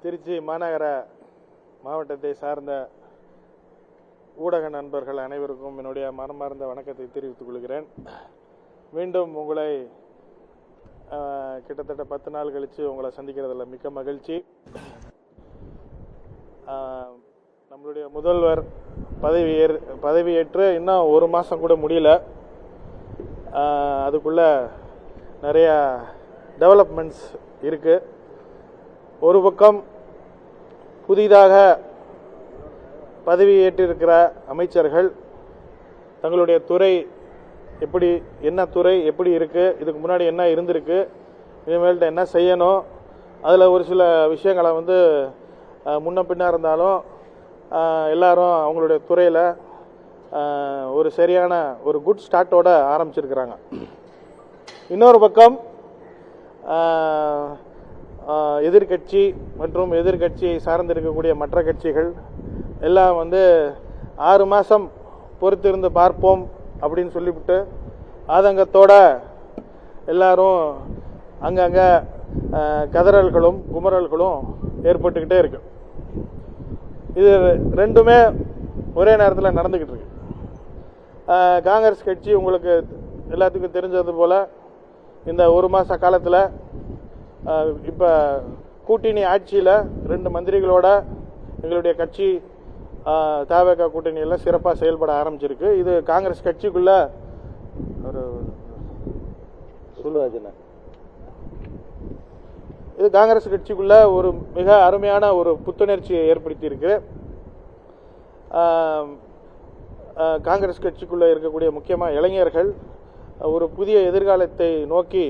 திருச்சி மாநகர மாவட்டத்தை சார்ந்த ஊடக நண்பர்கள் அனைவருக்கும் என்னுடைய மனமார்ந்த வணக்கத்தை தெரிவித்துக் கொள்கிறேன். மீண்டும் உங்களை கிட்டத்தட்ட 10 நாள் கழித்து உங்களை சந்திக்கிறதுல மிக்க மகிழ்ச்சி. நம்மளுடைய முதல்வர் பதவியேற்று இன்னும் 1 மாதம் கூட முடியல. அதுக்குள்ள நிறைய டெவலப்மெண்ட்ஸ் இருக்கு. ஒரு பக்கம் புதிதாக பதவியேற்றிருக்கிற அமைச்சர்கள் தங்களுடைய துறை என்ன துறை எப்படி இருக்கு, இதுக்கு முன்னாடி என்ன இருந்திருக்கு, இனிமேல்ட்ட என்ன செய்யணும், அதில் ஒரு சில விஷயங்களை முன்ன பின்னா இருந்தாலும் எல்லாரும் அவங்களுடைய துறையில் ஒரு சரியான ஒரு குட் ஸ்டார்ட்டோட ஆரம்பிச்சிருக்கிறாங்க. இன்னொரு பக்கம் எதிர்கட்சி மற்றும் எதிர்கட்சியை சார்ந்திருக்கக்கூடிய மற்ற கட்சிகள் எல்லாம் 6 மாதம் பொறுத்திருந்து பார்ப்போம் அப்படின்னு சொல்லிவிட்டு ஆதங்கத்தோட எல்லாரும் அங்கங்கே கதறல்களும் குமரல்களும் ஏற்பட்டுக்கிட்டே இருக்கு. இது ரெண்டுமே ஒரே நேரத்தில் நடந்துக்கிட்டு இருக்கு. காங்கிரஸ் கட்சி உங்களுக்கு எல்லாத்துக்கும் தெரிஞ்சது போல இந்த 1 மாத காலத்தில் இப்போ கூட்டணி ஆட்சியில் 2 மந்திரிகளோட எங்களுடைய கட்சி தவேக கூட்டணியில் சிறப்பாக செயல்பட ஆரம்பிச்சிருக்கு. இது காங்கிரஸ் கட்சிக்குள்ள ஒரு மிக அருமையான ஒரு புத்துணர்ச்சியை ஏற்படுத்தி இருக்கு. காங்கிரஸ் கட்சிக்குள்ள இருக்கக்கூடிய முக்கியமாக இளைஞர்கள் ஒரு புதிய எதிர்காலத்தை நோக்கி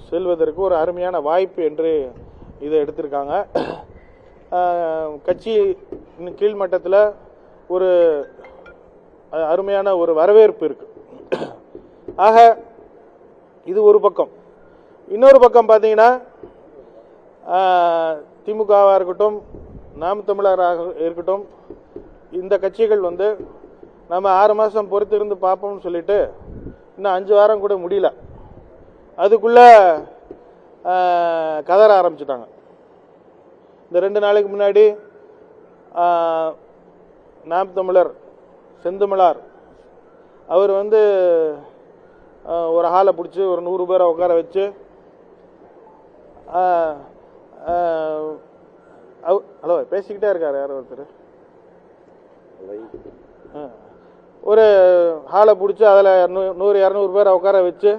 செல்வதற்கு ஒரு அருமையான வாய்ப்பு என்று இதை எடுத்திருக்காங்க. கட்சி கீழ்மட்டத்தில் ஒரு அருமையான ஒரு வரவேற்பு இருக்கு. ஆக இது ஒரு பக்கம். இன்னொரு பக்கம் பார்த்தீங்கன்னா திமுகவாக இருக்கட்டும், நாம் தமிழராக இருக்கட்டும், இந்த கட்சிகள் நம்ம 6 மாதம் பொறுத்திருந்து பார்ப்போம்னு சொல்லிட்டு இன்னும் 5 வாரம் கூட முடியல, அதுக்குள்ள கதற ஆரம்பிச்சிட்டாங்க. இந்த 2 நாளைக்கு முன்னாடி நாம் தமிழர் செந்தமிழார் அவர் ஒரு ஹாலை பிடிச்சி ஒரு 100 பேரை உட்கார வச்சு ஹலோ பேசிக்கிட்டே இருக்காரு யாரோ ஒருத்தர், ஒரு ஹாலை பிடிச்சி அதில் 100-200 பேரை உட்கார வச்சு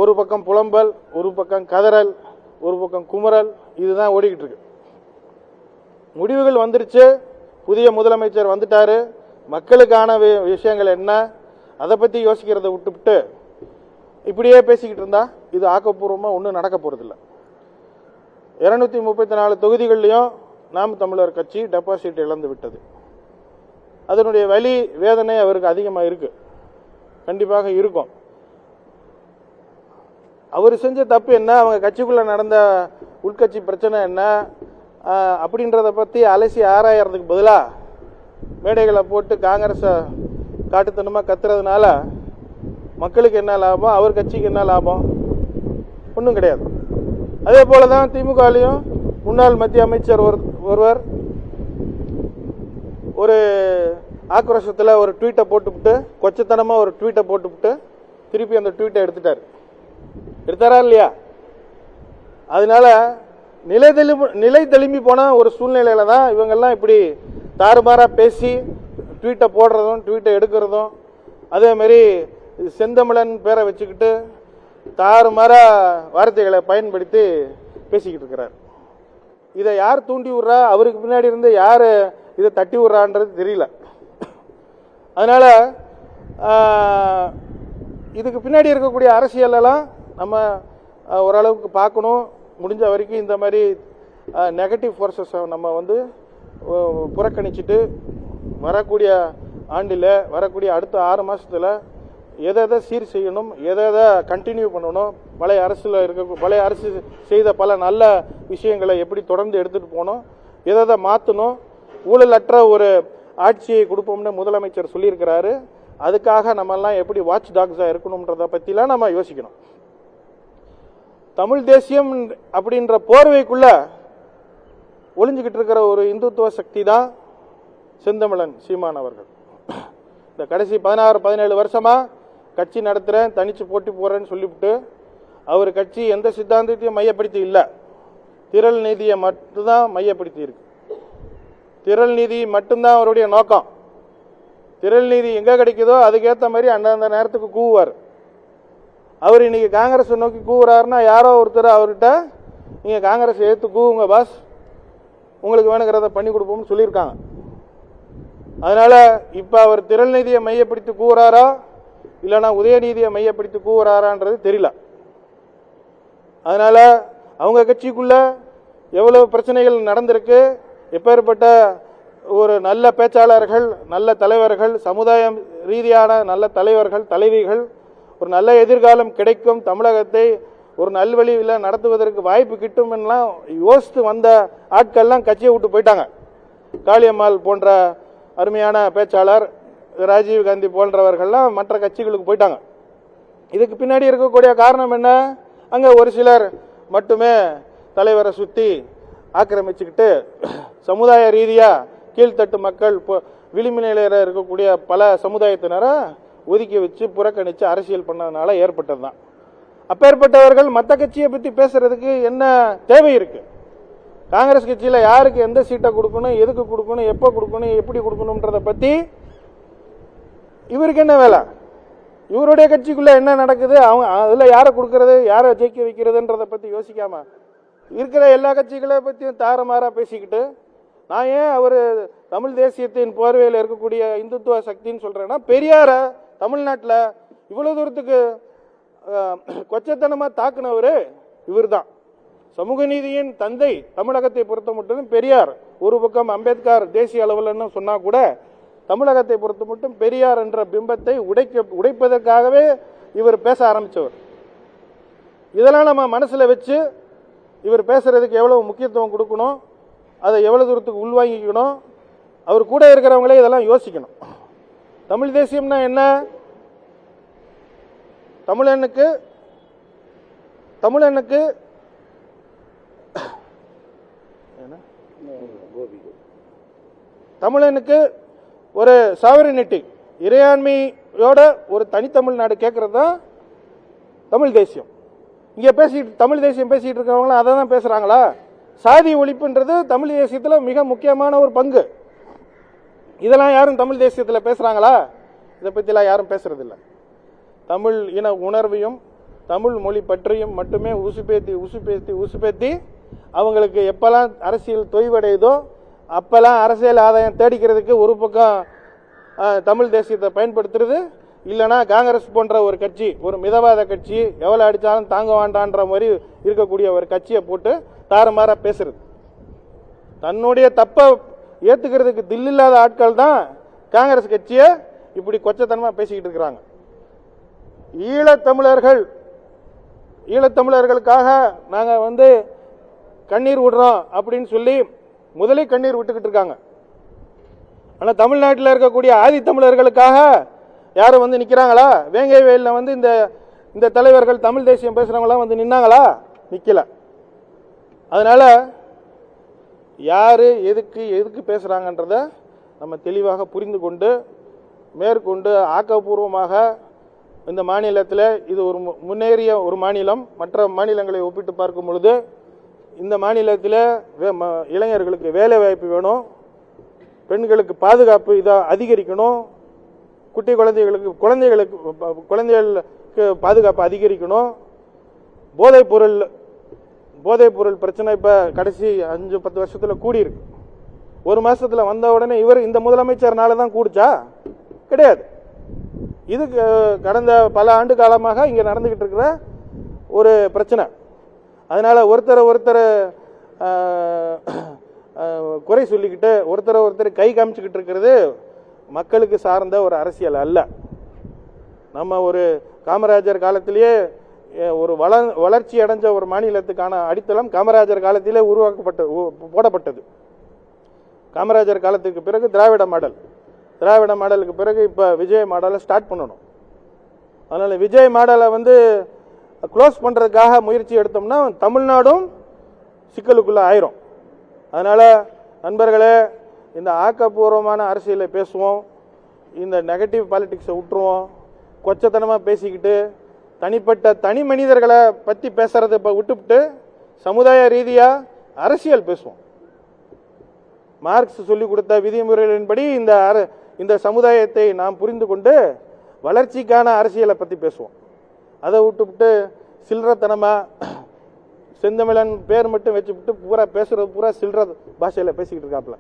ஒரு பக்கம் புலம்பல், ஒரு பக்கம் கதறல், ஒரு பக்கம் குமரல், இதுதான் ஓடிக்கிட்டு இருக்கு. முடிவுகள் வந்துருச்சு, புதிய முதலமைச்சர் வந்துட்டாரு, மக்களுக்கான விஷயங்கள் என்ன அதை பற்றி யோசிக்கிறத விட்டுவிட்டு இப்படியே பேசிக்கிட்டு இருந்தா இது ஆக்கப்பூர்வமாக ஒன்றும் நடக்க போறதில்லை. 234 தொகுதிகள்லையும் நாம் தமிழர் கட்சி டெபாசிட் இழந்து விட்டது. அதனுடைய வலி வேதனை அவருக்கு அதிகமாக இருக்கு, கண்டிப்பாக இருக்கும். அவர் செஞ்ச தப்பு என்ன, அவங்க கட்சிக்குள்ள நடந்த உள்கட்சி பிரச்சனை என்ன அப்படின்றத பற்றி அலசி ஆராயறதுக்கு பதிலாக மேடைகளை போட்டு காங்கிரஸை காட்டுத்தனமாக கத்துறதுனால மக்களுக்கு என்ன லாபம், அவர் கட்சிக்கு என்ன லாபம்? ஒன்றும் கிடையாது. அதே போல தான் திமுகலையும் முன்னாள் மத்திய அமைச்சர் ஒருவர் ஒரு ஆக்ரோஷத்தில் ஒரு ட்வீட்டை போட்டுவிட்டு, கொச்சத்தனமாக ஒரு ட்வீட்டை போட்டுவிட்டு திருப்பி அந்த ட்வீட்டை எடுத்தாரா இல்லையா? அதனால நிலை தெளிம்பி போன ஒரு சூழ்நிலையில தான் இவங்கெல்லாம் இப்படி தாறுமாறா பேசி ட்வீட்டை போடுறதும் ட்வீட்டை எடுக்கிறதும், அதே மாதிரி செந்தமிழன் பேரை வச்சுக்கிட்டு தாறுமாறா வார்த்தைகளை பயன்படுத்தி பேசிக்கிட்டு இருக்கிறார். இதை யார் தூண்டி விடுறா, அவருக்கு பின்னாடி இருந்து யார் இதை தட்டி விடுறான்றது தெரியல. அதனால இதுக்கு பின்னாடி இருக்கக்கூடிய அரசியலெல்லாம் நம்ம ஓரளவுக்கு பார்க்கணும். முடிஞ்ச வரைக்கும் இந்த மாதிரி நெகட்டிவ் ஃபோர்ஸஸை நம்ம புறக்கணிச்சுட்டு வரக்கூடிய ஆண்டில் வரக்கூடிய அடுத்த 6 மாதத்தில் எதை சீர் செய்யணும், எதை கண்டினியூ பண்ணணும், பழைய அரசு செய்த பல நல்ல விஷயங்களை எப்படி தொடர்ந்து எடுத்துகிட்டு போகணும், எதை மாற்றணும், ஊழலற்ற ஒரு ஆட்சியை கொடுப்போம்னு முதலமைச்சர் சொல்லியிருக்கிறாரு. அதுக்காக நம்மெல்லாம் எப்படி வாட்ச் டாக்ஸாக இருக்கணுன்றதை பற்றிலாம் நம்ம யோசிக்கணும். தமிழ் தேசியம் அப்படின்ற போர்வைக்குள்ள ஒளிஞ்சுக்கிட்டு இருக்கிற ஒரு இந்துத்துவ சக்தி தான் செந்தமிழன் சீமான் அவர்கள். இந்த கடைசி 16-17 வருஷமா கட்சி நடத்துறேன், தனிச்சு போட்டி போறேன்னு சொல்லிவிட்டு அவர் கட்சி எந்த சித்தாந்தத்தையும் மையப்படுத்தி இல்லை, திரள் நீதியை மட்டும்தான் மையப்படுத்தி இருக்கு. திரள் நீதி மட்டும்தான் அவருடைய நோக்கம். திரள் நீதி எங்க கிடைக்குதோ அதுக்கேற்ற மாதிரி அந்தந்த நேரத்துக்கு கூவுவார். அவர் இன்னைக்கு காங்கிரஸ் நோக்கி கூவுறாருன்னா யாரோ ஒருத்தர் அவர்கிட்ட நீங்க காங்கிரஸ் எடுத்து கூவுங்க பாஸ், உங்களுக்கு வேணுங்கிறத பண்ணி கொடுப்போம்னு சொல்லியிருக்காங்க. அதனால இப்ப அவர் திரள் நீதியை மையப்படுத்தி கூவுறாரா இல்லைன்னா உதயநீதியை மையப்படுத்தி கூவுறாரான்றது தெரியல. அதனால அவங்க கட்சிக்குள்ள எவ்வளவு பிரச்சனைகள் நடந்திருக்கு, எப்பேற்பட்ட ஒரு நல்ல பேச்சாளர்கள், நல்ல தலைவர்கள், சமுதாயம் ரீதியான நல்ல தலைவர்கள், தலைவிகள், ஒரு நல்ல எதிர்காலம் கிடைக்கும், தமிழகத்தை ஒரு நல்வழியில் நடத்துவதற்கு வாய்ப்பு கிட்டும்லாம் யோசித்து வந்த ஆட்கள்லாம் கட்சியை விட்டு போயிட்டாங்க. காளியம்மாள் போன்ற அருமையான பேச்சாளர், ராஜீவ் காந்தி போன்றவர்கள்லாம் மற்ற கட்சிகளுக்கு போயிட்டாங்க. இதுக்கு பின்னாடி இருக்கக்கூடிய காரணம் என்ன? அங்கே ஒரு சிலர் மட்டுமே தலைவரை சுற்றி ஆக்கிரமிச்சுக்கிட்டு சமுதாய ரீதியாக கீழ்த்தட்டு மக்கள், விளிம்பு நிலையில் இருக்கக்கூடிய பல சமுதாயத்தினரை ஒதுக்கி வச்சு புறக்கணித்து அரசியல் பண்ணதுனால ஏற்பட்டது தான். அப்பேற்பட்டவர்கள் மற்ற கட்சியை பற்றி பேசுறதுக்கு என்ன தேவை இருக்கு? காங்கிரஸ் கட்சியில் யாருக்கு எந்த சீட்டை கொடுக்கணும், எதுக்கு கொடுக்கணும், எப்போ கொடுக்கணும், எப்படி கொடுக்கணும்ன்றத பற்றி இவருக்கு என்ன வேலை? இவருடைய கட்சிக்குள்ள என்ன நடக்குது, அவங்க அதில் யாரை கொடுக்கறது, யாரை ஜெயிக்க வைக்கிறதுன்றதை பற்றி யோசிக்காம இருக்கிற எல்லா கட்சிகளை பற்றியும் தாறுமாறா பேசிக்கிட்டு, நான் ஏன் அவர் தமிழ் தேசியத்தின் போர்வையில் இருக்கக்கூடிய இந்துத்துவ சக்தின்னு சொல்றேன்னா, பெரியார தமிழ்நாட்டில் இவ்வளவு தூரத்துக்கு கொச்சத்தனமா தாக்குனவர் இவர் தான். சமூக நீதியின் தந்தை தமிழகத்தை பொறுத்த மட்டும் பெரியார். ஒரு பக்கம் அம்பேத்கர் தேசிய அளவில் சொன்னா கூட தமிழகத்தை பொறுத்த மட்டும் பெரியார் என்ற பிம்பத்தை உடைப்பதற்காகவே இவர் பேச ஆரம்பிச்சவர். இதெல்லாம் நம்ம மனசுல வச்சு இவர் பேசுறதுக்கு எவ்வளவு முக்கியத்துவம் கொடுக்கணும், அதை எவ்வளவு தூரத்துக்கு உள்வாங்கிக்கணும், அவர் கூட இருக்கிறவங்களே இதெல்லாம் யோசிக்கணும். தமிழ் தேசியம்னா என்ன? தமிழனுக்கு தமிழனுக்கு ஒரு சாவரினிட்டி, இறையாண்மையோட ஒரு தனித்தமிழ் நாடு கேட்கறது தான் தமிழ் தேசியம். இங்க தமிழ் தேசியம் பேசிட்டு இருக்கவங்களும் அதை தான் பேசுறாங்களா? சாதி ஒழிப்புன்றது தமிழ் தேசியத்தில் மிக முக்கியமான ஒரு பங்கு. இதெல்லாம் யாரும் தமிழ் தேசியத்தில் பேசுறாங்களா? இதை பற்றிலாம் யாரும் பேசுறது இல்லை. தமிழ் இன உணர்வையும் தமிழ் மொழி பற்றியும் மட்டுமே உசுப்பேத்தி அவங்களுக்கு எப்பெல்லாம் அரசியல் தொய்வடையுதோ அப்பெல்லாம் அரசியல் ஆதாயம் தேடிக்கிறதுக்கு ஒரு பக்கம் தமிழ் தேசியத்தை பயன்படுத்துறது, இல்லைன்னா காங்கிரஸ் போன்ற ஒரு கட்சி, ஒரு மிதவாத கட்சி, எவ்வளவு அடிச்சாலும் தாங்க வேண்டான்ற மாதிரி இருக்கக்கூடிய ஒரு கட்சியை போட்டு தாறுமாறா பேசுறது. தன்னுடைய தப்ப ஏத்துக்கிறதுக்கு தில்லில்லாத ஆட்கள் தான் காங்கிரஸ் கட்சியை இப்படி கொச்சத்தனமா பேசிக்கிட்டு இருக்கிறாங்க. ஈழத்தமிழர்களுக்காக நாங்க கண்ணீர் விடுறோம் அப்படின்னு சொல்லி முதலே கண்ணீர் விட்டுக்கிட்டு இருக்காங்க. ஆனா தமிழ்நாட்டில் இருக்கக்கூடிய ஆதி தமிழர்களுக்காக யாரும் நிக்கிறாங்களா? வேங்கை வயலில் இந்த தலைவர்கள் தமிழ் தேசியம் பேசுறவங்களாம் நின்னாங்களா? நிக்கல. அதனால யாரு எதுக்கு பேசுறாங்கன்றத நம்ம தெளிவாக புரிந்து கொண்டு மேற்கொண்டு ஆக்கப்பூர்வமாக இந்த மாநிலத்தில் இது ஒரு முன்னேறிய ஒரு மாநிலம். மற்ற மாநிலங்களை ஒப்பிட்டு பார்க்கும் பொழுது இந்த மாநிலத்தில் இளைஞர்களுக்கு வேலை வாய்ப்பு வேணும், பெண்களுக்கு பாதுகாப்பு இதை அதிகரிக்கணும், குட்டி குழந்தைகளுக்கு பாதுகாப்பு அதிகரிக்கணும். போதைப் பொருள் பிரச்சனை இப்ப கடைசி 5-10 வருஷத்துல கூடி இருக்கு. ஒரு மாசத்துல வந்த உடனே இந்த முதலமைச்சர்னால தான் கூடுச்சா? கிடையாது. இது கடந்த பல ஆண்டு காலமாக இங்க நடந்துகிட்டு இருக்கிற ஒரு பிரச்சனை. அதனால ஒருத்தர் குறை சொல்லிக்கிட்டு ஒருத்தர் கை காமிச்சுக்கிட்டு இருக்கிறது மக்களுக்கு சார்ந்த ஒரு அரசியல் அல்ல. நம்ம ஒரு காமராஜர் காலத்திலேயே ஒரு வளர்ச்சி அடைஞ்ச ஒரு மாநிலத்துக்கான அடித்தளம் காமராஜர் காலத்திலே போடப்பட்டது. காமராஜர் காலத்துக்கு பிறகு திராவிட மாடலுக்கு பிறகு இப்ப விஜய் மாடலை ஸ்டார்ட் பண்ணணும். அதனால விஜய் மாடலை க்ளோஸ் பண்றதுக்காக முயற்சி எடுத்தோம்னா தமிழ்நாடும் சிக்கலுக்குள்ள ஆயிரும். அதனால நண்பர்களே, இந்த ஆக்கப்பூர்வமான அரசியலை பேசுவோம், இந்த நெகட்டிவ் பாலிடிக்ஸை விட்டுருவோம். கொச்சத்தனமா பேசிக்கிட்டு தனிப்பட்ட தனி மனிதர்களை பத்தி பேசுறதை விட்டுவிட்டு சமுதாய ரீதியா அரசியல் பேசுவோம். மார்க்ஸ் சொல்லிக் கொடுத்த விதிமுறைகளின்படி இந்த சமுதாயத்தை நாம் புரிந்து கொண்டு வளர்ச்சிக்கான அரசியலை பத்தி பேசுவோம். அதை விட்டுவிட்டு சில்லறத்தனமா செந்தமிழன் பேர் மட்டும் வச்சுவிட்டு பூரா பேசுறது பூரா சில்லற பாஷையில பேசிக்கிட்டு இருக்காப்ல.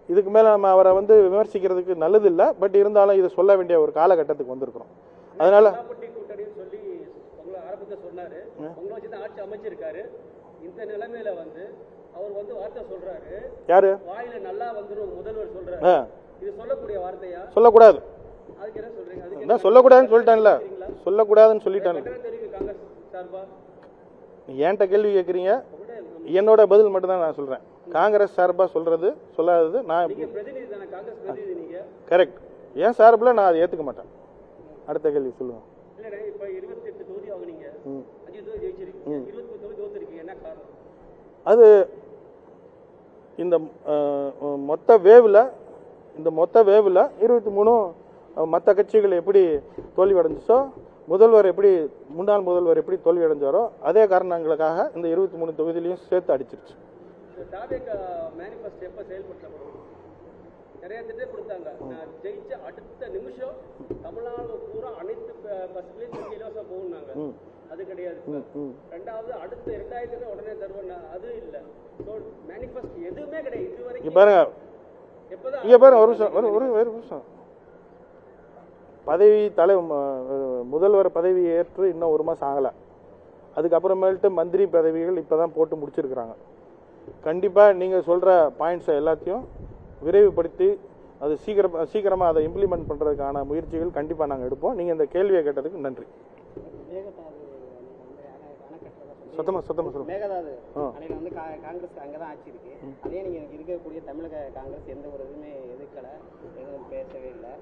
இதுக்கு மேல நம்ம அவரை விமர்சிக்கிறதுக்கு நல்லது இல்லை. பட் இருந்தாலும் இதை சொல்ல வேண்டிய ஒரு காலகட்டத்துக்கு வந்திருக்கிறோம். அதனால ஆட்சி அமைச்சிருக்காரு. இந்த நிலைமையில அவர் வார்த்தை சொல்றாரு, யாரு வாயில நல்லா வந்துரும் முதல்வர் சொல்றாரு. இது சொல்லக்கூடிய வார்த்தையா? சொல்லக்கூடாது. அதுக்கு என்ன சொல்றீங்க? அதுக்கு சொல்லக்கூடாதுன்னு சொல்லிட்டான்ல, சொல்லக்கூடாதுன்னு சொல்லிட்டாங்க. காங்கிரஸ் சார்பா ஏன்ட்ட கேள்வி கேட்குறீங்க, என்னோட பதில் மட்டும் தான் நான் சொல்றேன். காங்கிரஸ் சார்பா சொல்றது சொல்லாதது நான் கரெக்ட். ஏன் சார்பில் நான் அதை ஏத்துக்க மாட்டேன். அடுத்த கேள்வி சொல்லுங்க. அது இந்த மொத்த வேவ்ல 23 மற்ற கட்சிகள் எப்படி தோல்வி அடைஞ்சிச்சோ, முன்னாள் முதல்வர் எப்படி தோல்வி அடைஞ்சாரோ அதே காரணங்களுக்காக இந்த 23 தொகுதியிலையும் சேர்த்து அடிச்சிருச்சு. நிறைய திட்டம் கொடுத்தாங்க. நான் ஜெயிச்ச அடுத்த நிமிஷம் தமிழ்நாடு பூரா அனைத்து பஸ்லையும் இலவசம் போகுனாங்க. அது கிடையாது. ரெண்டாவது அடுத்த 2000 உடனே தருவேன், அது இல்ல. மேனிஃபெஸ்ட் எதுவுமே கிடையாது இது வரைக்கும். பாருங்க, ஒரு நிமிஷம். முதல்வர் பதவி ஏற்று இன்னும் 1 மாசம் ஆகல. அதுக்கப்புறமேல்ட்டு மந்திரி பதவிகள் இப்பதான் போட்டு முடிச்சிருக்கிறாங்க. கண்டிப்பா நீங்க சொல்ற பாயிண்ட்ஸ் எல்லாத்தையும் விரைவுபடுத்தி அது சீக்கிரமா அதை இம்ப்ளிமெண்ட் பண்றதுக்கான முயற்சிகள் கண்டிப்பா நாங்க எடுப்போம். நீங்க இந்த கேள்வியை கேட்டதுக்கு நன்றி. சத்தமா சொல்லுங்க. மேகதாது அணையில காங்கிரஸ் அங்கதான் ஆட்சி இருக்கு. அதே நீங்க இருக்கக்கூடிய தமிழக காங்கிரஸ் எந்த ஒரு இதுவுமே எதிர்க்கல, எதுவும் பேசவே இல்லை.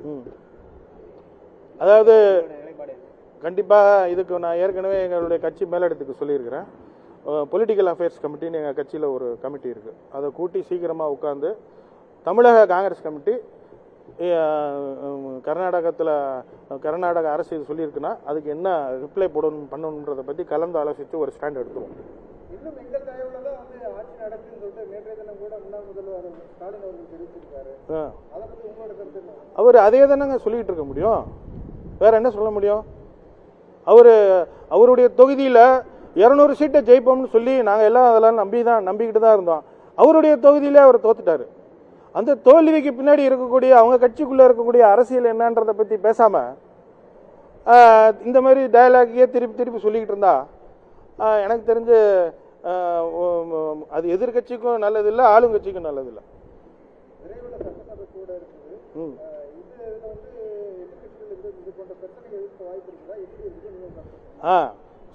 அதாவது கண்டிப்பாக இதுக்கு நான் ஏற்கனவே எங்களுடைய கட்சி மேலிடத்துக்கு சொல்லியிருக்கிறேன். பொலிட்டிக்கல் அஃபேர்ஸ் கமிட்டின்னு எங்கள் கட்சியில் ஒரு கமிட்டி இருக்குது. அதை கூட்டி சீக்கிரமாக உட்காந்து தமிழக காங்கிரஸ் கமிட்டி கர்நாடக அரசு இது சொல்லியிருக்குன்னா அதுக்கு என்ன ரிப்ளை பண்ணணுன்றதை பற்றி கலந்து ஆலோசித்து ஒரு ஸ்டாண்ட் எடுத்துருவோம். இன்னும் எங்கள் தயவுல தான் ஆட்சி நடக்குன்னு சொல்லிட்டு நேற்றைய தினம் கூட முன்னாள் முதல்வர் ஸ்டாலின் அவர்கள் தெரிவிச்சிருக்காரு. அதை பற்றி உங்களோட கருத்து என்ன? அவர் அதே தானங்க சொல்லிட்டு இருக்க முடியும், வேற என்ன சொல்ல முடியும்? அவருடைய தொகுதியில் 200 சீட்டை ஜெயிப்போம்னு சொல்லி நாங்கள் எல்லாம் அதெல்லாம் நம்பிக்கிட்டு தான் இருந்தோம். அவருடைய தொகுதியிலே அவர் தோத்துட்டாரு. அந்த தோல்விக்கு பின்னாடி இருக்கக்கூடிய அவங்க கட்சிக்குள்ள இருக்கக்கூடிய அரசியல் என்னன்றதை பற்றி பேசாம இந்த மாதிரி டயலாகையே திருப்பி சொல்லிக்கிட்டு இருந்தா எனக்கு தெரிஞ்சு அது எதிர்கட்சிக்கும் நல்லதில்லை, ஆளுங்கட்சிக்கும் நல்லதில்லை.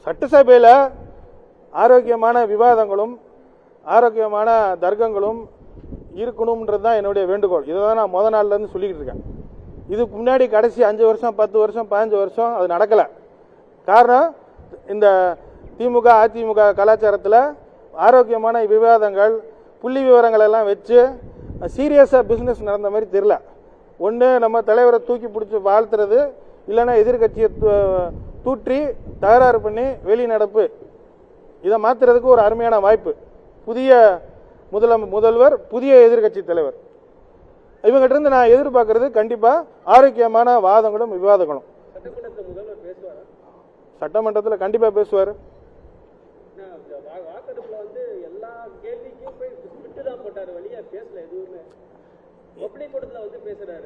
சட்டசபையில் ஆரோக்கியமான விவாதங்களும் ஆரோக்கியமான தர்க்கங்களும் இருக்கணும்ன்றது தான் என்னுடைய வேண்டுகோள். இதை தான் நான் முதல் நாள்ல இருந்து சொல்லிக்கிட்டு இருக்கேன். இதுக்கு முன்னாடி கடைசி 5 வருஷம் 10 வருஷம் 15 வருஷம் அது நடக்கல. காரணம் இந்த திமுக அதிமுக கலாச்சாரத்தில் ஆரோக்கியமான விவாதங்கள் புள்ளி விவரங்கள் எல்லாம் வச்சு சீரியஸா பிசினஸ் நடந்த மாதிரி தெரியல. ஒன்று நம்ம தலைவரை தூக்கி பிடிச்சி வாழ்த்துறது, இல்லைன்னா எதிர்கட்சியை தூற்றி தகராறு பண்ணி வெளிநடப்பு, இதை மாத்துறதுக்கு ஒரு அருமையான வாய்ப்பு. புதிய முதல்வர், புதிய எதிர்கட்சி தலைவர், இவங்கிட்ட இருந்து நான் எதிர்பார்க்கறது கண்டிப்பா ஆரோக்கியமான வாதங்களும் விவாதங்களும். சட்டமன்றத்தில் கண்டிப்பா பேசுவார்.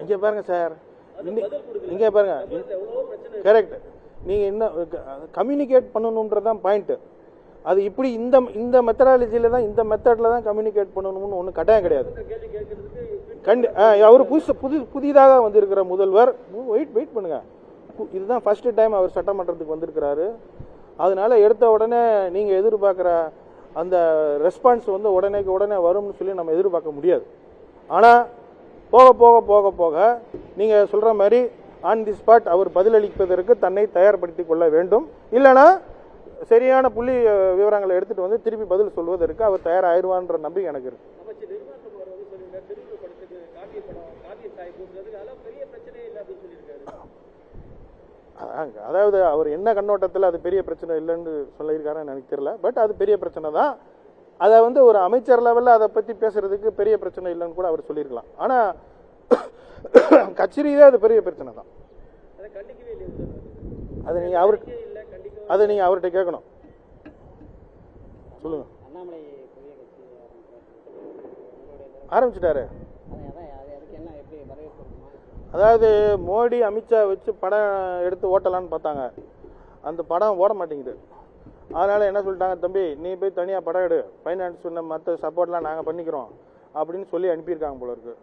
இங்க பாருங்க சார், இங்க பாருங்க, கரெக்ட். நீங்க என்ன கம்யூனிகேட் பண்ணணும்ன்றதான் பாயிண்ட். அது இப்படி இந்த மெத்தடாலஜியில தான், இந்த மெத்தட்ல தான் கம்யூனிகேட் பண்ணணும்னு ஒன்றும் கட்டாயம் கிடையாது. அவர் புதிதாக வந்திருக்கிற முதல்வர், வெயிட் பண்ணுங்க, இதுதான் ஃபர்ஸ்ட் டைம் அவர் சட்டமன்றத்துக்கு வந்திருக்கிறாரு. அதனால எடுத்த உடனே நீங்க எதிர்பார்க்கிற அந்த ரெஸ்பான்ஸ் உடனே வரும்னு சொல்லி நம்ம எதிர்பார்க்க முடியாது. ஆனா போக போக போக போக நீங்க சொல்ற மாதிரி ஆன் தி ஸ்பாட் அவர் பதிலளிப்பதற்கு தன்னை தயார்படுத்திக் கொள்ள வேண்டும். இல்லைனா சரியான புள்ளி விவரங்களை எடுத்துட்டு வந்து திருப்பி பதில் சொல்வதற்கு அவர் தயாராகிடுவான்ற நம்பிக்கை எனக்கு இருக்கு. அதாவது அவர் என்ன கண்ணோட்டத்தில் அது பெரிய பிரச்சனை இல்லைன்னு சொல்லியிருக்காருன்னு எனக்கு தெரியல. பட் அது பெரிய பிரச்சனை தான். அதை வந்து ஒரு அமைச்சர் லெவலில் அதை பற்றி பேசுறதுக்கு பெரிய பிரச்சனை இல்லைன்னு கூட அவர் சொல்லியிருக்கலாம். ஆனால் கட்சி ரீதியாக அது பெரிய பிரச்சனை தான். அதை நீங்கள் அவர்கிட்ட கேட்கணும். சொல்லுங்க. ஆரம்பிச்சிட்டாரு. அதாவது மோடி அமித்ஷா வச்சு படம் எடுத்து ஓட்டலான்னு பார்த்தாங்க. அந்த படம் ஓட மாட்டேங்குது. அதனால என்ன சொல்லிட்டாங்க, தம்பி நீ போய் தனியாக படம் எடு, ஃபைனான்ஸ் சொன்ன மற்ற சப்போர்ட்லாம் நாங்கள் பண்ணிக்கிறோம் அப்படின்னு சொல்லி அனுப்பியிருக்காங்க போல இருக்கு.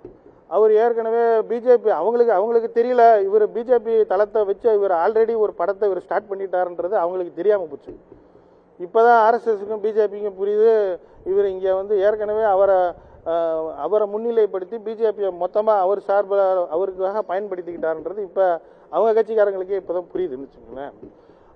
அவர் ஏற்கனவே பிஜேபி அவங்களுக்கு தெரியல, இவர் பிஜேபி தளத்தை வச்சு இவர் ஆல்ரெடி ஒரு படத்தை இவர் ஸ்டார்ட் பண்ணிட்டாருன்றது அவங்களுக்கு தெரியாமல் போச்சு. இப்போ தான் ஆர்எஸ்எஸ்க்கும் பிஜேபிக்கும் புரியுது, இவர் இங்கே வந்து ஏற்கனவே அவரை முன்னிலைப்படுத்தி பிஜேபியை மொத்தமாக அவர் சார்பில் அவருக்காக பயன்படுத்திக்கிட்டாருன்றது இப்போ அவங்க கட்சிக்காரங்களுக்கே இப்போ தான் புரியுதுன்னு வச்சுக்கோங்களேன்.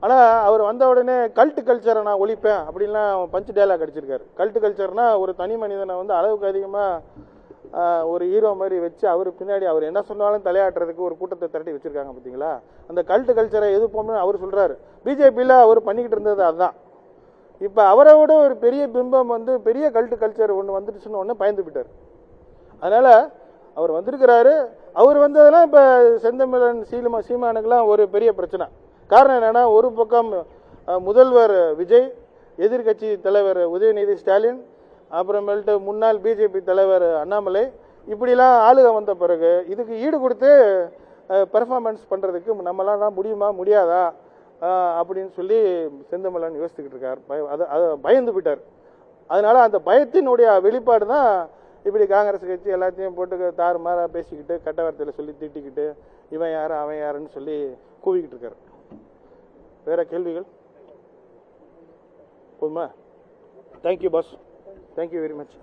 ஆனால் அவர் வந்த உடனே கல்ட்டு கல்ச்சரை நான் ஒழிப்பேன் அப்படின்லாம் பஞ்சு டயலாக் அடிச்சிருக்காரு. கல்ட்டு கல்ச்சர்னா ஒரு தனி மனிதனை வந்து அளவுக்கு அதிகமாக ஒரு ஹீரோ மாதிரி வச்சு அவர் பின்னாடி அவர் என்ன சொன்னாலும் தலையாட்டுறதுக்கு ஒரு கூட்டத்தை திரட்டி வச்சிருக்காங்க பார்த்தீங்களா. அந்த கல்ட்டு கல்ச்சரை எதிர்ப்போம்னு அவர் சொல்கிறாரு. பிஜேபியில் அவர் பண்ணிக்கிட்டு இருந்தது அதுதான். இப்போ அவரை விட ஒரு பெரிய பிம்பம் வந்து பெரிய கல்ட்டு கல்ச்சர் ஒன்று வந்துடுச்சுன்னு ஒன்று பயந்து விட்டார். அதனால் அவர் வந்திருக்கிறாரு. அவர் வந்ததெல்லாம் இப்போ செந்தமிழன் சீமானுக்கெல்லாம் ஒரு பெரிய பிரச்சனை. காரணம் என்னென்னா, ஒரு பக்கம் முதல்வர் விஜய், எதிர்கட்சி தலைவர் உதயநிதி ஸ்டாலின், அப்புறமேல்ட்டு முன்னாள் பிஜேபி தலைவர் அண்ணாமலை, இப்படிலாம் ஆளுக வந்த பிறகு இதுக்கு ஈடு கொடுத்து பெர்ஃபார்மன்ஸ் பண்ணுறதுக்கு நம்மளாம் முடியுமா முடியாதா அப்படின்னு சொல்லி செந்தமிழன் யோசிச்சுக்கிட்டு இருக்கார். அதை பயந்து விட்டார். அதனால அந்த பயத்தினுடைய வெளிப்பாடு தான் இப்படி காங்கிரஸ் கட்சி எல்லாத்தையும் போட்டு தாறுமாறாக பேசிக்கிட்டு கட்ட வார்த்தையில் சொல்லி திட்டிக்கிட்டு இவன் யாரு அவன் யாருன்னு சொல்லி கூவிக்கிட்டு இருக்காரு. வேற கேள்விகள் போதுமா? Thank you boss, thank you very much.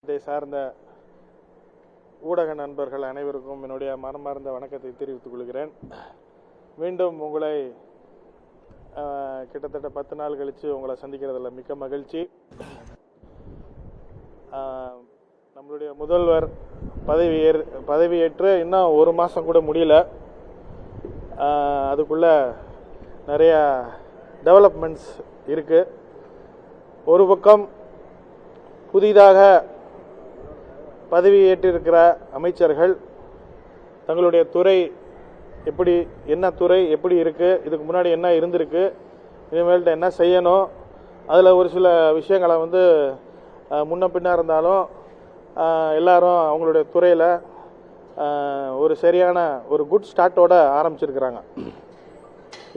இதை சார்ந்த ஊடக நண்பர்கள் அனைவருக்கும் என்னுடைய மனமார்ந்த வணக்கத்தை தெரிவித்துக் கொள்கிறேன். மீண்டும் உங்களை கிட்டத்தட்ட 10 நாள் கழித்து உங்களை சந்திக்கிறதுல மிக்க மகிழ்ச்சி. நம்மளுடைய முதல்வர் பதவியேற்று இன்னும் 1 மாதம் கூட முடியல. அதுக்குள்ள நிறைய டெவலப்மெண்ட்ஸ் இருக்கு. ஒரு பக்கம் புதிதாக பதவியேற்றிருக்கிற அமைச்சர்கள் தங்களுடைய துறை என்ன துறை எப்படி இருக்கு, இதுக்கு முன்னாடி என்ன இருந்திருக்கு, இனிமேல்ட்டு என்ன செய்யணும், அதில் ஒரு சில விஷயங்களை வந்து முன்ன பின்னா இருந்தாலும் எல்லாரும் அவங்களுடைய துறையில் ஒரு சரியான ஒரு குட் ஸ்டார்ட்டோட ஆரம்பிச்சிருக்கிறாங்க.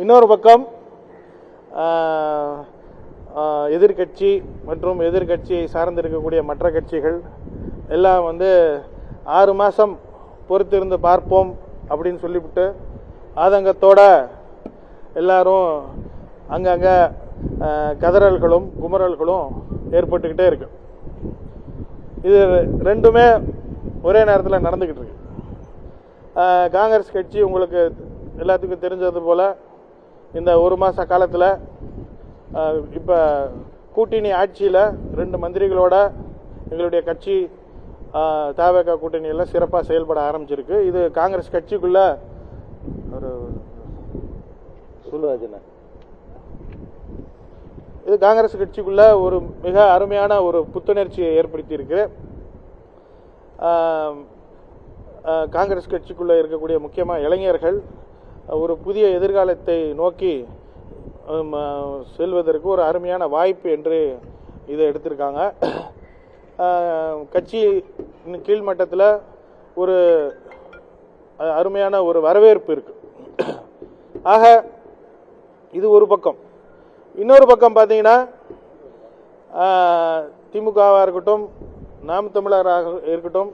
இன்னொரு பக்கம் எதிர்கட்சி மற்றும் எதிர்கட்சியை சார்ந்திருக்கக்கூடிய மற்ற கட்சிகள் எல்லாம் வந்து 6 மாதம் பொறுத்திருந்து பார்ப்போம் அப்படின்னு சொல்லிவிட்டு ஆதங்கத்தோட எல்லாரும் அங்கங்கே கதறல்களும் குமரல்களும் ஏற்பட்டுக்கிட்டே இருக்கு. இது ரெண்டுமே ஒரே நேரத்தில் நடந்துக்கிட்டு இருக்கு. காங்கிரஸ் கட்சி உங்களுக்கு எல்லாத்துக்கும் தெரிஞ்சது போல இந்த 1 மாத காலத்தில் இப்போ கூட்டணி ஆட்சியில் 2 மந்திரிகளோட எங்களுடைய கட்சி தவேக கூட்டணியில் சிறப்பாக செயல்பட ஆரம்பிச்சிருக்கு. இது காங்கிரஸ் கட்சிக்குள்ள ஒரு மிக அருமையான ஒரு புத்துணர்ச்சியை ஏற்படுத்தி இருக்கு. காங்கிரஸ் கட்சிக்குள்ளே இருக்கக்கூடிய முக்கியமாக இளைஞர்கள் ஒரு புதிய எதிர்காலத்தை நோக்கி செல்வதற்கு ஒரு அருமையான வாய்ப்பு என்று இதை எடுத்திருக்காங்க. கட்சி கீழ்மட்டத்தில் ஒரு அருமையான ஒரு வரவேற்பு இருக்கு. ஆக இது ஒரு பக்கம். இன்னொரு பக்கம் பார்த்தீங்கன்னா திமுகவாக இருக்கட்டும், நாம் தமிழராக இருக்கட்டும்,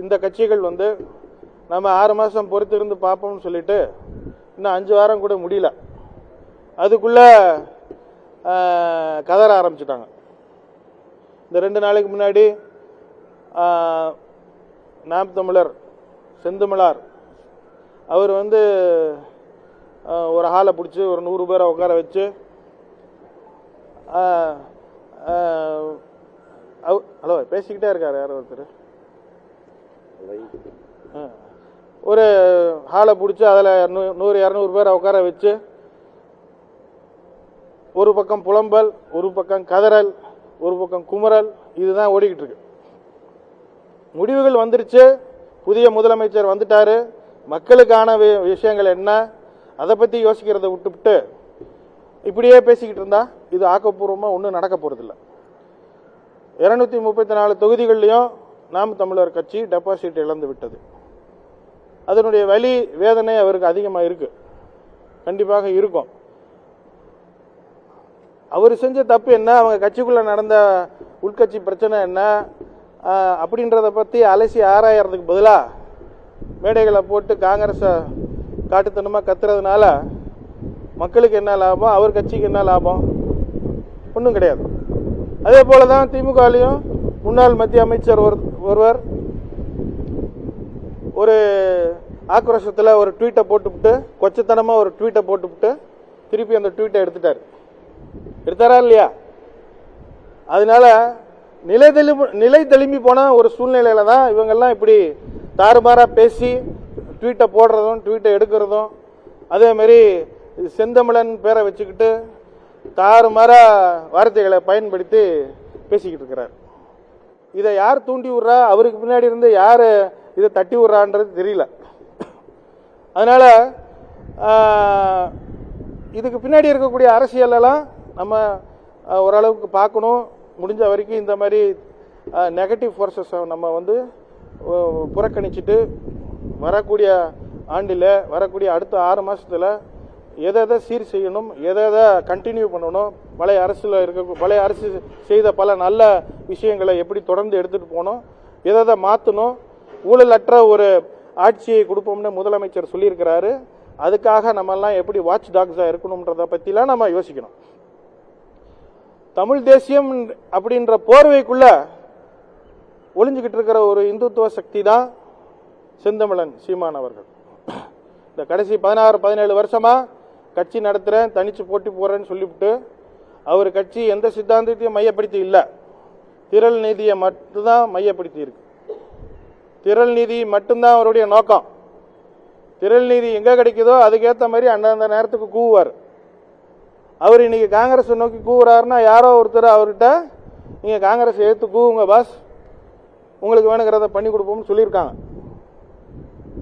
இந்த கட்சிகள் நம்ம 6 மாதம் பொறுத்திருந்து பார்ப்போம்னு சொல்லிட்டு இன்னும் 5 வாரம் கூட முடியல, அதுக்குள்ள கதற ஆரம்பிச்சிட்டாங்க. இந்த 2 நாளைக்கு முன்னாடி நாம் தமிழர் செந்தமிழார் அவர் ஒரு ஹாலை பிடிச்சி ஒரு 100 பேரை உட்கார வச்சு ஹலோ பேசிக்கிட்டே இருக்காரு யாரோ ஒருத்தர், ஒரு ஹாலை பிடிச்சி அதில் 100-200 பேரை உட்கார வச்சு ஒரு பக்கம் புலம்பல், ஒரு பக்கம் கதறல், ஒரு பக்கம் குமரல், இதுதான் ஓடிக்கிட்டு இருக்கு. முடிவுகள் வந்துருச்சு, புதிய முதலமைச்சர் வந்துட்டாரு, மக்களுக்கான விஷயங்கள் என்ன அதை பற்றி யோசிக்கிறத விட்டுவிட்டு இப்படியே பேசிக்கிட்டு இருந்தா இது ஆக்கப்பூர்வமாக ஒன்றும் நடக்க போகிறதில்ல. 234 தொகுதிகள்லையும் நாம் தமிழர் கட்சி டெபாசிட் இழந்து விட்டது. அதனுடைய வலி வேதனை அவருக்கு அதிகமாக இருக்கு, கண்டிப்பாக இருக்கும். அவர் செஞ்ச தப்பு என்ன, அவங்க கட்சிக்குள்ள நடந்த உள்கட்சி பிரச்சனை என்ன அப்படின்றத பற்றி அலசி ஆராயறதுக்கு பதிலாக மேடைகளை போட்டு காங்கிரஸை காட்டுத்தனமாக கத்துறதுனால மக்களுக்கு என்ன லாபம், அவர் கட்சிக்கு என்ன லாபம்? ஒன்றும் கிடையாது. அதே போல தான் திமுகலையும் முன்னாள் மத்திய அமைச்சர் ஒருவர் ஒரு ஆக்ரோஷத்தில் ஒரு ட்வீட்டை போட்டுவிட்டு, கொச்சத்தனமாக ஒரு ட்வீட்டை போட்டுவிட்டு திருப்பி அந்த ட்வீட்டை எடுத்தாரா இல்லையா? அதனால நிலை தெளிம்பி போன ஒரு சூழ்நிலையில தான் இவங்கெல்லாம் இப்படி தாறுமாறா பேசி ட்வீட்டை போடுறதும் ட்வீட்டை எடுக்கிறதும், அதே மாதிரி செந்தமிழன் பேரை வச்சுக்கிட்டு தாறுமாறா வார்த்தைகளை பயன்படுத்தி பேசிக்கிட்டு இருக்கிறார். இதை யார் தூண்டி விடுறா, அவருக்கு பின்னாடி இருந்து யார் இதை தட்டி விடுறான்றது தெரியல. அதனால இதுக்கு பின்னாடி இருக்கக்கூடிய அரசியலெல்லாம் நம்ம ஓரளவுக்கு பார்க்கணும். முடிஞ்ச வரைக்கும் இந்த மாதிரி நெகட்டிவ் ஃபோர்ஸஸை நம்ம புறக்கணிச்சுட்டு வரக்கூடிய ஆண்டில், வரக்கூடிய அடுத்த 6 மாதத்தில் எதை சீர் செய்யணும், எதை கண்டினியூ பண்ணணும், பழைய அரசு செய்த பல நல்ல விஷயங்களை எப்படி தொடர்ந்து எடுத்துகிட்டு போகணும், எதை மாற்றணும், ஊழலற்ற ஒரு ஆட்சியை கொடுப்போம்னு முதலமைச்சர் சொல்லியிருக்கிறாரு. அதுக்காக நம்மெல்லாம் எப்படி வாட்ச் டாக்ஸாக இருக்கணும்ன்றதை பற்றிலாம் நம்ம யோசிக்கணும். தமிழ் தேசியம் அப்படின்ற போர்வைக்குள்ள ஒளிஞ்சுக்கிட்டு இருக்கிற ஒரு இந்துத்துவ சக்தி தான் செந்தமிழன் சீமான் அவர்கள். இந்த கடைசி 16-17 வருஷமா கட்சி நடத்துறேன், தனிச்சு போட்டி போறேன்னு சொல்லிவிட்டு அவர் கட்சி எந்த சித்தாந்தத்தையும் மையப்படுத்தி இல்லை, திரள் நீதியை மட்டும்தான் மையப்படுத்தி இருக்கு. திரள் நீதி மட்டும்தான் அவருடைய நோக்கம். திரள் நீதி எங்க கிடைக்குதோ அதுக்கேற்ற மாதிரி அந்தந்த நேரத்துக்கு கூவுவார். அவர் இன்னைக்கு காங்கிரஸ் நோக்கி கூவுறாருன்னா யாரோ ஒருத்தர் அவர்கிட்ட நீங்க காங்கிரஸ் எடுத்து கூவுங்க பாஸ், உங்களுக்கு வேணுங்கிறத பண்ணி கொடுப்போம்னு சொல்லியிருக்காங்க.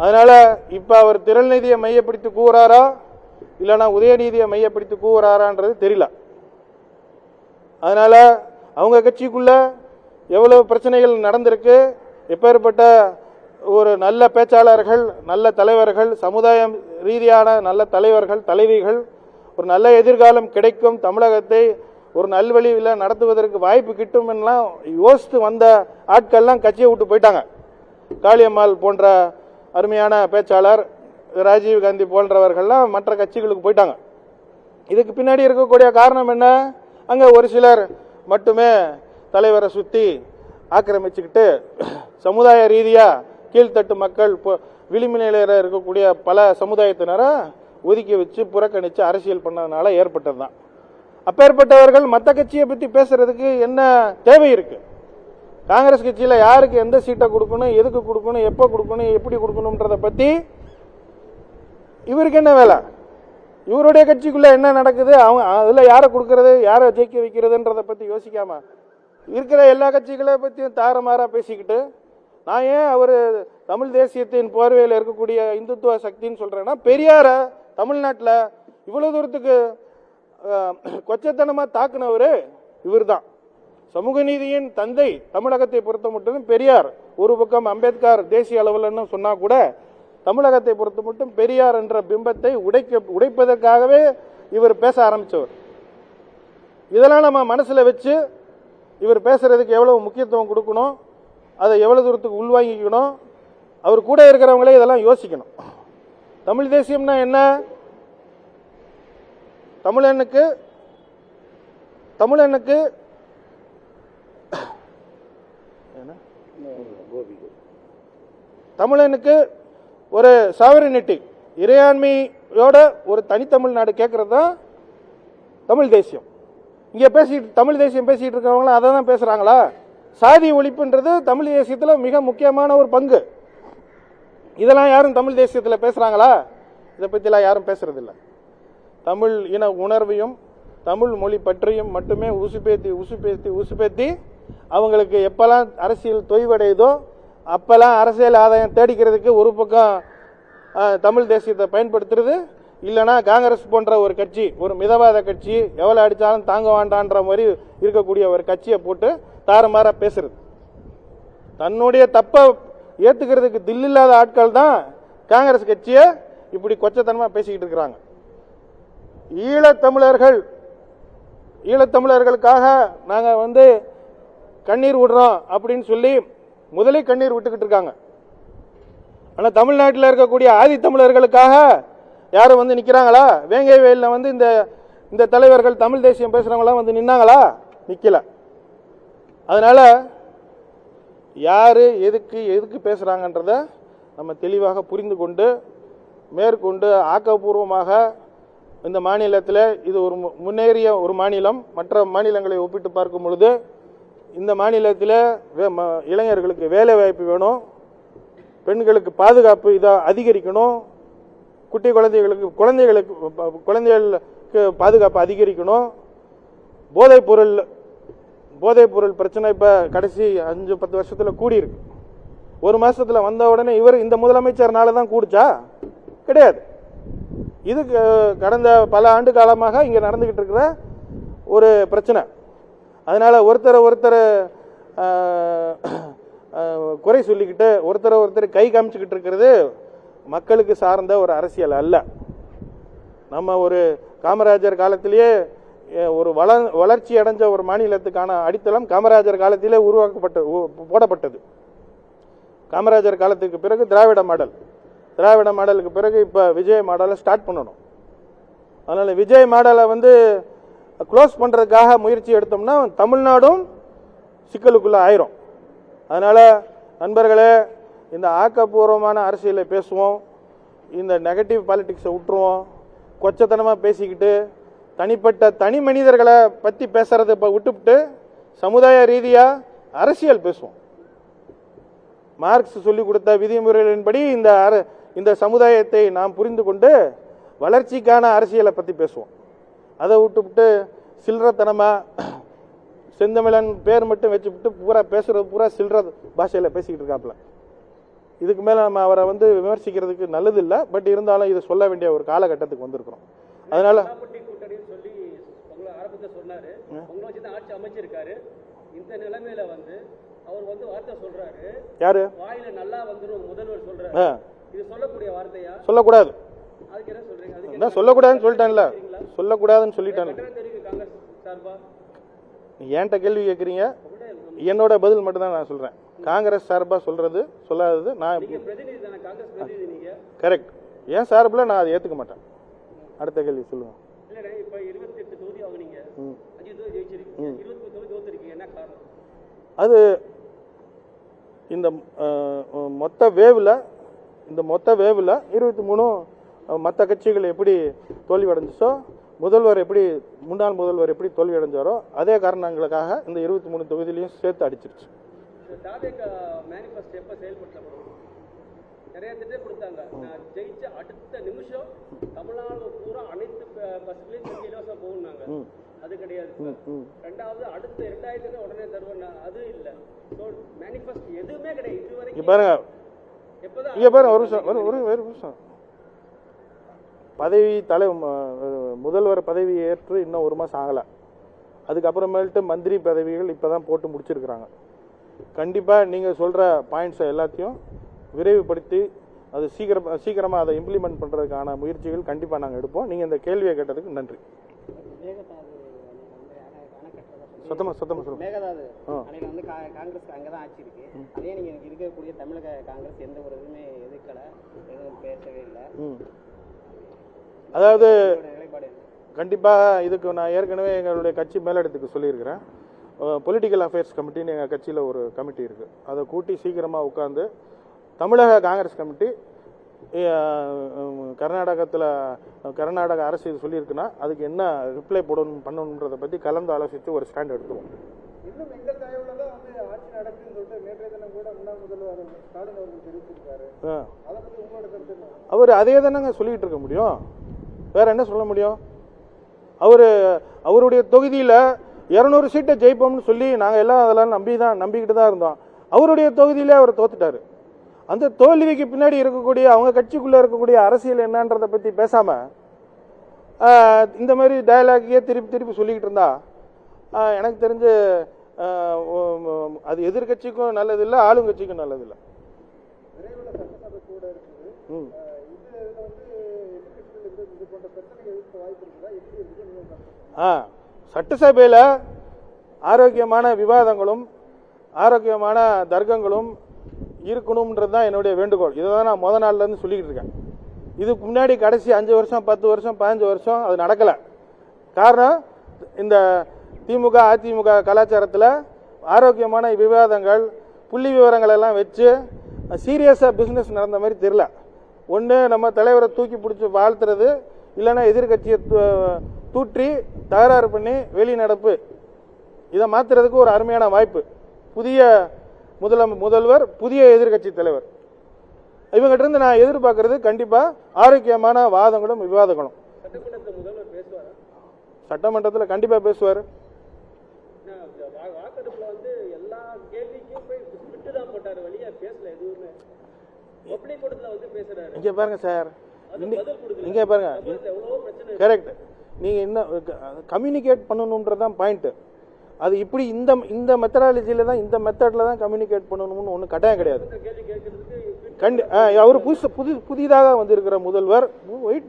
அதனால இப்ப அவர் திரள் நீதியை மையப்படுத்தி கூவுறாரா இல்லைன்னா உதயநீதியை மையப்படுத்தி கூவுறாரான்றது தெரியல. அதனால அவங்க கட்சிக்குள்ள எவ்வளவு பிரச்சனைகள் நடந்திருக்கு, எப்பேற்பட்ட ஒரு நல்ல பேச்சாளர்கள், நல்ல தலைவர்கள், சமுதாயம் ரீதியான நல்ல தலைவர்கள், தலைவிகள், ஒரு நல்ல எதிர்காலம் கிடைக்கும், தமிழகத்தை ஒரு நல்வழியில் நடத்துவதற்கு வாய்ப்பு கிட்டும்லாம் யோசித்து வந்த ஆட்கள்லாம் கட்சியை விட்டு போயிட்டாங்க. காளியம்மாள் போன்ற அருமையான பேச்சாளர், ராஜீவ் காந்தி போன்றவர்கள்லாம் மற்ற கட்சிகளுக்கு போயிட்டாங்க. இதுக்கு பின்னாடி இருக்கக்கூடிய காரணம் என்ன, அங்கே ஒரு சிலர் மட்டுமே தலைவரை சுற்றி ஆக்கிரமிச்சுக்கிட்டு சமுதாய ரீதியாக கீழ்த்தட்டு மக்கள், விளிம்பு நிலையில் இருக்கக்கூடிய பல சமுதாயத்தினரை ஒதுக்கி வச்சு புறக்கணித்து அரசியல் பண்ணதுனால ஏற்பட்டது தான். அப்பேற்பட்டவர்கள் மற்ற கட்சியை பற்றி பேசுறதுக்கு என்ன தேவை இருக்கு? காங்கிரஸ் கட்சியில் யாருக்கு எந்த சீட்டை கொடுக்கணும், எதுக்கு கொடுக்கணும், எப்போ கொடுக்கணும், எப்படி கொடுக்கணும்ன்றத பற்றி இவருக்கு என்ன வேலை? இவருடைய கட்சிக்குள்ள என்ன நடக்குது, அவங்க அதில் யாரை கொடுக்கறது, யாரை ஜெயிக்க வைக்கிறதுன்றதை பற்றி யோசிக்காம இருக்கிற எல்லா கட்சிகளை பற்றியும் தாறுமாறா பேசிக்கிட்டு நான் ஏன் அவர் தமிழ் தேசியத்தின் போர்வையில் இருக்கக்கூடிய இந்துத்துவ சக்தின்னு சொல்றேன்னா, பெரியார தமிழ்நாட்டில் இவ்வளவு தூரத்துக்கு கொச்சத்தனமா தாக்குனவர் இவர் தான். சமூக நீதியின் தந்தை தமிழகத்தை பொறுத்த மட்டும் பெரியார். ஒரு பக்கம் அம்பேத்கர் தேசிய அளவில் சொன்னா கூட, தமிழகத்தை பொறுத்த மட்டும் பெரியார் என்ற பிம்பத்தை உடைப்பதற்காகவே இவர் பேச ஆரம்பிச்சவர். இதெல்லாம் நம்ம மனசுல வச்சு இவர் பேசுறதுக்கு எவ்வளவு முக்கியத்துவம் கொடுக்கணும், அதை எவ்வளவு தூரத்துக்கு உள்வாங்கிக்கணும், அவர் கூட இருக்கிறவங்களே இதெல்லாம் யோசிக்கணும். தமிழ் தேசியம்னா என்ன? தமிழனுக்கு தமிழனுக்கு ஒரு சாவரினிட்டி, இறையாண்மையோட ஒரு தனித்தமிழ்நாடு கேட்கறது தான் தமிழ் தேசியம். இங்க தமிழ் தேசியம் பேசிட்டு இருக்கவங்க அதை தான் பேசுறாங்களா? சாதி ஒழிப்புன்றது தமிழ் தேசியத்துல மிக முக்கியமான ஒரு பங்கு. இதெல்லாம் யாரும் தமிழ் தேசியத்துல பேசுறாங்களா? இதை பத்திலாம் யாரும் பேசுறது இல்லை. தமிழ் இன உணர்வையும் தமிழ் மொழி பற்றியும் மட்டுமே உசுப்பேத்தி அவங்களுக்கு எப்பெல்லாம் அரசியல் தொய்வடையுதோ அப்பெல்லாம் அரசியல் ஆதாயம் தேடிக்கிறதுக்கு ஒரு பக்கம் தமிழ் தேசியத்தை பயன்படுத்துறது, இல்லைன்னா காங்கிரஸ் போன்ற ஒரு கட்சி, ஒரு மிதவாத கட்சி, எவ்வளவு அடிச்சாலும் தாங்க வேண்டான்ற மாதிரி இருக்கக்கூடிய ஒரு கட்சியை போட்டு தாறுமாறா பேசுறது. தன்னுடைய தப்ப ஏத்துக்கிறதுக்கு தில்லில்லாத ஆட்கள் தான் காங்கிரஸ் கட்சியை இப்படி கொச்சத்தனமா பேசிக்கிட்டு இருக்கிறாங்க. ஈழத்தமிழர்களுக்காக நாங்க கண்ணீர் விடுறோம் அப்படின்னு சொல்லி முதலே கண்ணீர் விட்டுக்கிட்டு இருக்காங்க. ஆனா தமிழ்நாட்டில் இருக்கக்கூடிய ஆதி தமிழர்களுக்காக யாரும் நிக்கிறாங்களா? வேங்கை வயல்ல இந்த தலைவர்கள் தமிழ் தேசியம் பேசுறவங்க நின்னாங்களா? நிக்கல. அதனால யாரு எதுக்கு பேசுறாங்கன்றத நம்ம தெளிவாக புரிந்து கொண்டு மேற்கொண்டு ஆக்கப்பூர்வமாக இந்த மாநிலத்தில் இது ஒரு முன்னேறிய ஒரு மாநிலம். மற்ற மாநிலங்களை ஒப்பிட்டு பார்க்கும் பொழுது இந்த மாநிலத்தில் இளைஞர்களுக்கு வேலை வாய்ப்பு வேணும், பெண்களுக்கு பாதுகாப்பு இதை அதிகரிக்கணும், குழந்தைகளுக்கு பாதுகாப்பு அதிகரிக்கணும். போதைப் பொருள் பிரச்சனை இப்ப கடைசி 5-10 வருஷத்துல கூடி இருக்கு. ஒரு மாசத்துல வந்த உடனே இந்த முதலமைச்சர்னால தான் கூடுச்சா? கிடையாது. இது கடந்த பல ஆண்டு காலமாக இங்க நடந்துகிட்டு இருக்கிற ஒரு பிரச்சனை. அதனால ஒருத்தர் குறை சொல்லிக்கிட்டு ஒருத்தர் கை காமிச்சுக்கிட்டு இருக்கிறது மக்களுக்கு சார்ந்த ஒரு அரசியல் அல்ல. நம்ம ஒரு காமராஜர் காலத்திலேயே ஒரு வளர்ச்சி அடைஞ்ச ஒரு மாநிலத்துக்கான அடித்தளம் காமராஜர் காலத்திலே போடப்பட்டது. காமராஜர் காலத்துக்கு பிறகு திராவிட மாடலுக்கு பிறகு இப்ப விஜய் மாடலை ஸ்டார்ட் பண்ணணும். அதனால விஜய் மாடலை க்ளோஸ் பண்றதுக்காக முயற்சி எடுத்தோம்னா தமிழ்நாடும் சிக்கலுக்குள்ள ஆயிரும். அதனால நண்பர்களே, இந்த ஆக்கப்பூர்வமான அரசியலை பேசுவோம், இந்த நெகட்டிவ் பாலிடிக்ஸை விட்டுருவோம். கொச்சத்தனமா பேசிக்கிட்டு தனி மனிதர்களை பத்தி பேசுறதை விட்டுவிட்டு சமுதாய ரீதியா அரசியல் பேசுவோம். மார்க்ஸ் சொல்லிக் கொடுத்த விதிமுறைகளின்படி இந்த சமுதாயத்தை நாம் புரிந்து கொண்டு வளர்ச்சிக்கான அரசியலை பத்தி பேசுவோம். அதை விட்டுவிட்டு சில்லறத்தனமா செந்தமிழன் பேர் மட்டும் வச்சுவிட்டு பூரா சில்லற பாஷையில பேசிக்கிட்டு இருக்காப்ல. இதுக்கு மேல நம்ம அவரை விமர்சிக்கிறதுக்கு நல்லது இல்லை. பட் இருந்தாலும் இதை சொல்ல வேண்டிய ஒரு காலகட்டத்துக்கு வந்திருக்கிறோம். அதனால சொன்னாரு ஆட்சி அமைச்சிருக்காரு. இந்த நிலைமையில அவர் வார்த்தை சொல்றாரு, யாரு வாயில நல்லா வந்துரும் முதல்வர் சொல்றாரு. இது சொல்லக்கூடிய வார்த்தையா? சொல்லக்கூடாது. அதுக்கு என்ன சொல்றீங்க? அதுக்கு சொல்லக்கூடாதுன்னு சொல்லிட்டேன்ல, சொல்லக்கூடாதுன்னு சொல்லிட்டேன். காங்கிரஸ் சார்பா என்கிட்ட கேள்வி கேட்குறீங்க, என்னோட பதில் மட்டும் தான் நான் சொல்றேன். காங்கிரஸ் சார்பா சொல்றது சொல்லாதது நான் கரெக்ட். ஏன் சார்பில் நான் அதை ஏத்துக்க மாட்டேன். அடுத்த கேள்வி சொல்லுங்க. இப்ப 28 தொகுதி வாங்குனீங்க, 5 தொகுதி ஜெயிச்சிருக்கீங்க, 20 தொகுதி தோத்துருக்கீங்க, என்ன காரணம்? அது இந்த மொத்த வேவ்ல 23 மற்ற கட்சிகள் எப்படி தோல்வி அடைஞ்சிச்சோ, முன்னாள் முதல்வர் எப்படி தோல்வி அடைஞ்சாரோ அதே காரணங்களுக்காக இந்த 23 தொகுதியிலையும் சேர்த்து அடிச்சிருச்சு. நிறைய திட்டம் கொடுத்தாங்க. நான் ஜெயிச்ச அடுத்த நிமிஷம் தமிழ்நாடு பூரா அனைத்து பஸ்களையும் இலவசம் போகுனாங்க. அது கிடையாது சார். ரெண்டாவது அடுத்த 2000 உடனே தருவேன், அது இல்ல. மேனிஃபெஸ்ட் எதுவுமே கிடையாது இது வரைக்கும். பாருங்க, எப்பதான் இங்க பாருங்க, ஒரு நிமிஷம். பதவி முதல்வர் பதவி ஏற்று இன்னும் 1 மாசம் ஆகல. அதுக்கப்புறமேல்ட்டு மந்திரி பதவிகள் இப்பதான் போட்டு முடிச்சிருக்கிறாங்க. கண்டிப்பா நீங்க சொல்ற பாயிண்ட்ஸ் எல்லாத்தையும் விரைவுபடுத்தி அது சீக்கிரமா அதை இம்ப்ளிமெண்ட் பண்றதுக்கான முயற்சிகள் கண்டிப்பா நாங்க எடுப்போம். நீங்க இந்த கேள்வியை கேட்டதுக்கு நன்றி. சத்தமா சொல்லுங்க. மேகதாது அன்னைக்கு வந்து காங்கிரஸ் அங்கதான் ஆட்சி இருக்கு. அதே நீங்க இருக்கக்கூடிய தமிழக காங்கிரஸ் எந்த ஒரு இதுவுமே எதிர்க்கல, எதுவும் பேசவே இல்லை. அதாவது கண்டிப்பாக இதுக்கு நான் ஏற்கனவே எங்களுடைய கட்சி மேலிடத்துக்கு சொல்லியிருக்கிறேன். பொலிட்டிக்கல் அஃபேர்ஸ் கமிட்டின்னு எங்கள் கட்சியில் ஒரு கமிட்டி இருக்குது. அதை கூட்டி சீக்கிரமாக உட்காந்து தமிழக காங்கிரஸ் கமிட்டி கர்நாடக அரசு இது சொல்லியிருக்குன்னா அதுக்கு என்ன ரிப்ளை பண்ணணுன்றதை பற்றி கலந்து ஆலோசித்து ஒரு ஸ்டாண்ட் எடுத்துவோம். இன்னும் எங்கள் தயவுல தான் வந்து ஆட்சி நடக்குன்னு சொல்லிட்டு நேற்றைய தினம் கூட முன்னாள் முதல்வர் ஸ்டாலின் அவர்கள் தெரிவிச்சிருக்காரு. அதை பற்றி உங்களோட கருத்து என்ன? அவர் அதே தானங்க சொல்லிக்கிட்டு இருக்க முடியும், வேற என்ன சொல்ல முடியும்? அவருடைய தொகுதியில் 200 சீட்டை ஜெயிப்போம்னு சொல்லி நாங்கள் எல்லாம் அதெல்லாம் நம்பிக்கிட்டு தான் இருந்தோம். அவருடைய தொகுதியிலே அவர் தோத்துட்டாரு. அந்த தோல்விக்கு பின்னாடி இருக்கக்கூடிய அவங்க கட்சிக்குள்ள இருக்கக்கூடிய அரசியல் என்னன்றதை பற்றி பேசாம இந்த மாதிரி டயலாகையே திருப்பி சொல்லிக்கிட்டு இருந்தா எனக்கு தெரிஞ்சு அது எதிர்கட்சிக்கும் நல்லதில்லை, ஆளுங்கட்சிக்கும் நல்லதில்லை. விரைவில் சட்டசபை கூட இருக்குது. இது வந்து இது போன்ற பிரச்சனைகள் எதிர்க்க வாய்ப்பு இருக்குதா? எப்படி இருக்கு? சட்டசபையில் ஆரோக்கியமான விவாதங்களும் ஆரோக்கியமான தர்க்கங்களும் இருக்கணும்ன்றது தான் என்னுடைய வேண்டுகோள். இதை தான் நான் முத நாள்லேருந்து சொல்லிக்கிட்டு இருக்கேன். இதுக்கு முன்னாடி கடைசி 5 வருஷம் 10 வருஷம் 15 வருஷம் அது நடக்கலை. காரணம் இந்த திமுக அதிமுக கலாச்சாரத்தில் ஆரோக்கியமான விவாதங்கள் புள்ளி விவரங்கள் எல்லாம் வச்சு சீரியஸாக பிஸ்னஸ் நடந்த மாதிரி தெரியல. ஒன்று நம்ம தலைவரை தூக்கி பிடிச்சி வாழ்த்துறது, இல்லைன்னா எதிர்கட்சியை தூற்றி தகராறு பண்ணி வெளிநடப்பு. இதை மாற்றுறதுக்கு ஒரு அருமையான வாய்ப்பு. புதிய முதல்வர், புதிய எதிர்கட்சி தலைவர், இவங்ககிட்ட இருந்து நான் எதிர்பார்க்கறது கண்டிப்பா ஆரோக்கியமான வாதங்களும் விவாதங்களும். சட்டமன்றத்தில் கண்டிப்பா பேசுவார். இங்க பாருங்க சார், இங்க பாருங்க, கரெக்ட். நீங்க இன்னும் கம்யூனிகேட் பண்ணணும்ன்றதான் பாயிண்ட். அது இப்படி இந்த மெத்தடாலஜியில தான், இந்த மெத்தட்ல தான் கம்யூனிகேட் பண்ணணும்னு ஒன்றும் கட்டாயம் கிடையாது. அவர் புதிதாக வந்திருக்கிற முதல்வர்,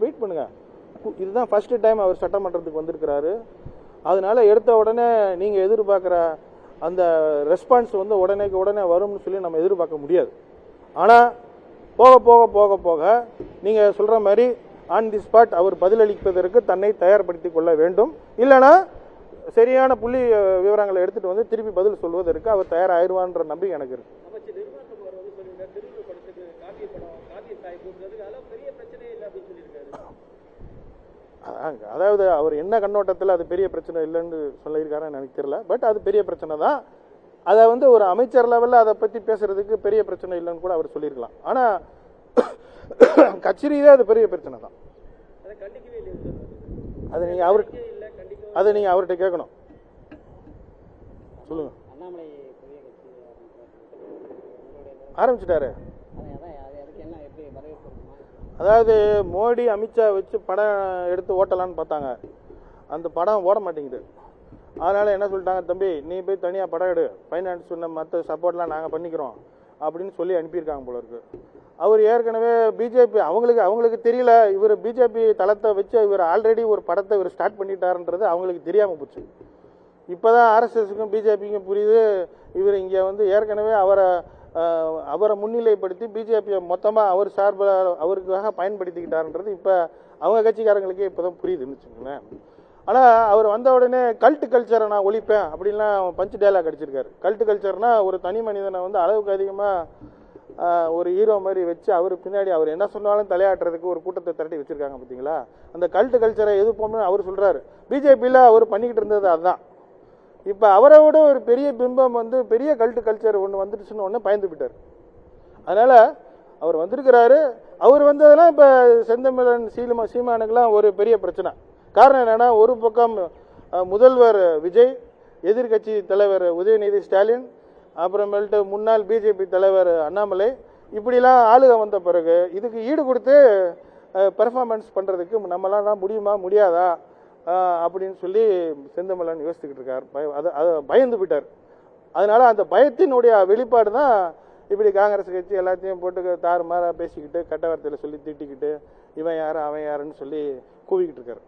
வெயிட் பண்ணுங்க. இதுதான் ஃபர்ஸ்ட் டைம் அவர் சட்டமன்றத்துக்கு வந்திருக்கிறாரு. அதனால எடுத்த உடனே நீங்க எதிர்பார்க்குற அந்த ரெஸ்பான்ஸ் வந்து உடனே வரும்னு சொல்லி நம்ம எதிர்பார்க்க முடியாது. ஆனா போக போக போக போக நீங்க சொல்ற மாதிரி ஆன் தி ஸ்பாட் அவர் பதிலளிப்பதற்கு தன்னை தயார்படுத்திக் கொள்ள வேண்டும். இல்லைன்னா சரியான புள்ளி விவரங்களை எடுத்துட்டு வந்து திருப்பி பதில் சொல்வதற்கு அவர் தயாராகிடுவான்ற நம்பிக்கை எனக்கு இருக்கு. அதாவது அவர் என்ன கண்ணோட்டத்தில் அது பெரிய பிரச்சனை இல்லைன்னு சொல்லியிருக்காருன்னு எனக்கு தெரியல. பட் அது பெரிய பிரச்சனை தான். அதை வந்து ஒரு அமைச்சர் லெவலில் அதை பற்றி பேசுறதுக்கு பெரிய பிரச்சனை இல்லைன்னு கூட அவர் சொல்லியிருக்கலாம். ஆனால் கட்சி ரீதியாக அது பெரிய பிரச்சனை தான். அதை நீங்கள் அவர்கிட்ட கேட்கணும். சொல்லுங்க. ஆரம்பிச்சுட்டாரு. அதாவது மோடி அமித்ஷா வச்சு படம் எடுத்து ஓட்டலான்னு பார்த்தாங்க. அந்த படம் ஓட மாட்டேங்குது. அதனால என்ன சொல்லிட்டாங்க, தம்பி நீ போய் தனியாக படம் எடு, ஃபைனான்ஸ் மற்ற சப்போர்ட்லாம் நாங்கள் பண்ணிக்கிறோம் அப்படின்னு சொல்லி அனுப்பியிருக்காங்க போல இருக்கு. அவர் ஏற்கனவே பிஜேபி அவங்களுக்கு தெரியல, இவர் பிஜேபி தளத்தை வச்சு இவர் ஆல்ரெடி ஒரு படத்தை இவர் ஸ்டார்ட் பண்ணிட்டாருன்றது அவங்களுக்கு தெரியாமல் போச்சு. இப்போதான் ஆர்எஸ்எஸ்க்கும் பிஜேபிக்கும் புரியுது, இவர் இங்கே வந்து ஏற்கனவே அவரை முன்னிலைப்படுத்தி பிஜேபியை மொத்தமாக அவர் சார்பில் அவருக்காக பயன்படுத்திக்கிட்டாருன்றது இப்போ அவங்க கட்சிக்காரங்களுக்கே இப்போ தான் புரியுதுன்னு வச்சுக்கோங்களேன். ஆனால் அவர் வந்த உடனே கல்ட்டு கல்ச்சரை நான் ஒழிப்பேன் அப்படின்லாம் பஞ்சு டைலாக் அடிச்சிருக்காரு. கல்ட்டு கல்ச்சர்னா ஒரு தனி மனிதனை வந்து அளவுக்கு அதிகமாக ஒரு ஹீரோ மாதிரி வச்சு அவர் பின்னாடி அவர் என்ன சொன்னாலும் தலையாட்டுறதுக்கு ஒரு கூட்டத்தை திரட்டி வச்சிருக்காங்க பார்த்தீங்களா. அந்த கல்ட்டு கல்ச்சரை எதிர்ப்போம்னு அவர் சொல்கிறாரு. பிஜேபியில் அவர் பண்ணிக்கிட்டு இருந்தது அதுதான். இப்போ அவரை விட ஒரு பெரிய பிம்பம் வந்து பெரிய கல்ட்டு கல்ச்சர் ஒன்று வந்துடுச்சுன்னு ஒன்று பயந்து விட்டார். அதனால் அவர் வந்திருக்கிறாரு. அவர் வந்ததெல்லாம் இப்போ செந்தமிழன் சீமானுக்கெல்லாம் ஒரு பெரிய பிரச்சனை. காரணம் என்னென்னா, ஒரு பக்கம் முதல்வர் விஜய், எதிர்க்கட்சி தலைவர் உதயநிதி ஸ்டாலின், அப்புறமேல்ட்டு முன்னாள் பிஜேபி தலைவர் அண்ணாமலை, இப்படிலாம் ஆளுக வந்த பிறகு இதுக்கு ஈடு கொடுத்து பெர்ஃபார்மன்ஸ் பண்ணுறதுக்கு நம்மளாம் முடியுமா முடியாதா அப்படின்னு சொல்லி செந்தமிழன் யோசிச்சுக்கிட்டு இருக்கார். அதை பயந்து போயிட்டார். அதனால அந்த பயத்தினுடைய வெளிப்பாடு தான் இப்படி காங்கிரஸ் கட்சி எல்லாத்தையும் போட்டு தாறுமாறாக பேசிக்கிட்டு கட்ட வார்த்தையில் சொல்லி திட்டிக்கிட்டு இவன் யாரு அவன் யாருன்னு சொல்லி கூவிக்கிட்டு இருக்காரு.